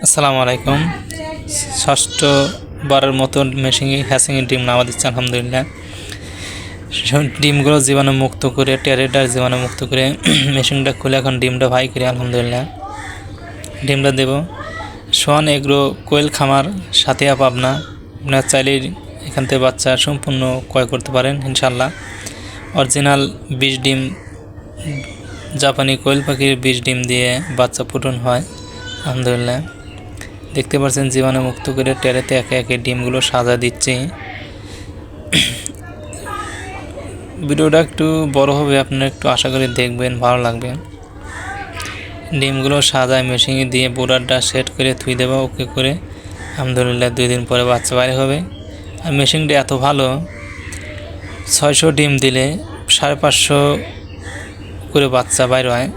আসসালামু আলাইকুম। ষষ্ঠবারের মতো মেশিনে হ্যাচিংয়ের ডিম নামা দিচ্ছে আলহামদুলিল্লাহ। ডিমগুলো জীবাণুমুক্ত করে টেরেটার জীবাণুমুক্ত করে মেশিনটা খুলে এখন ডিমটা ভাই করে আলহামদুলিল্লাহ ডিমটা দেব। সোয়ান এগ্রো কোয়েল খামার সাথিয়া পাবনা। আপনার চাইলে এখান থেকে বাচ্চা সম্পূর্ণ ক্রয় করতে পারেন ইনশাল্লাহ। অরিজিনাল 20 ডিম জাপানি কোয়েল পাখির 20 ডিম দিয়ে বাচ্চা ফুটন হয় আলহামদুলিল্লাহ। দেখতে পাচ্ছেন জীবাণুমুক্ত করে টেরেতে একে একে ডিমগুলো সাজা দিচ্ছি। ভিডিওটা একটু বড় হবে, আপনারা একটু আশা করি দেখবেন, ভালো লাগবে। ডিমগুলো সাজায় মেশিনে দিয়ে বোর্ডারটা সেট করে থুই দেবো ওকে করে। আলহামদুলিল্লাহ 2 দিন পরে বাচ্চা বাইরে হবে। আর মেশিনটা এত ভালো, 600 ডিম দিলে 550 করে বাচ্চা বাইর হয়।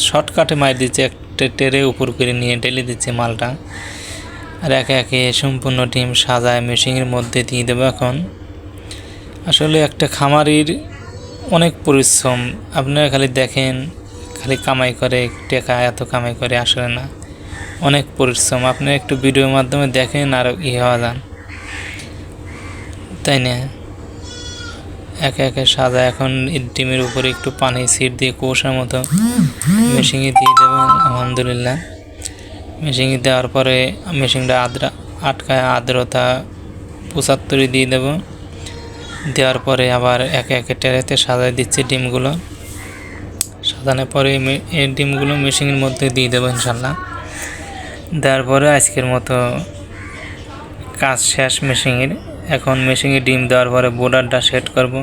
শর্টকাটে মার দিচ্ছে, একটা টেরে উপর করে নিয়ে ঢেলে দিচ্ছে মালটা। আর একে একে সম্পূর্ণ ডিম সাজায় মেশিনের মধ্যে দিয়ে দেবো। এখন আসলে একটা খামারির অনেক পরিশ্রম, আপনারা খালি দেখেন খালি কামাই করে টাকা, এত কামাই করে, আসলে না, অনেক পরিশ্রম। আপনারা একটু ভিডিওর মাধ্যমে দেখেন আর হওয়া যান, তাই না? একে একে সাজা এখন ডিমের উপরে একটু পানি ছিট দিয়ে কৌশার মতো মেশিনে দিয়ে দেবেন আলহামদুলিল্লাহ। মেশিনে দেওয়ার পরে মেশিনটা আটকায় আর্দ্রতা 75 দিয়ে দেব। দেওয়ার পরে আবার একে একে টেরেতে সাজায় দিচ্ছি ডিমগুলো। সাজানোর পরে এই ডিমগুলো মেশিনের মধ্যে দিয়ে দেবো ইনশাল্লাহ। দেওয়ার পরে আজকের মতো কাজ শেষ মেশিনের। এখন মেশিনে ডিম দেওয়ার পরে বোর্ডারটা সেট করব।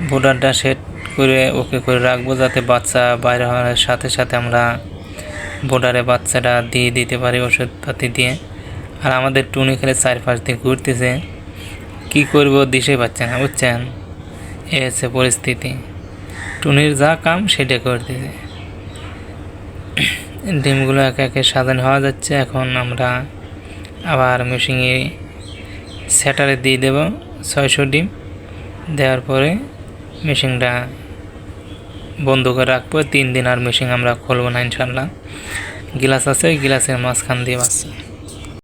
বোর্ডারটা সেট করে ওকে করে রাখবো, যাতে বাচ্চা বাইরে হওয়ার সাথে সাথে আমরা বোর্ডারে বাচ্চাটা দিয়ে দিতে পারি ওষুধপাতি দিয়ে। আর আমাদের টুনি খেলে 4-5 দিন ঘুরতেছে, কী করব দিশে পাচ্ছে না, বুঝছেন? এ হচ্ছে পরিস্থিতি। টুনির যা কাম সেটা করতেছে। ডিমগুলো একে একে সাজানো হওয়া যাচ্ছে। এখন আমরা আবার মেশিনে সেটারে দিয়ে দেব 600 ডিম। দেওয়ার পরে মেশিনটা বন্ধ করে রাখবো 3 দিন। আর মেশিন আমরা খুলবো না ইনশাল্লাহ। গ্লাস আছে, গ্লাসের মাঝখান দিয়ে বাচ্চা।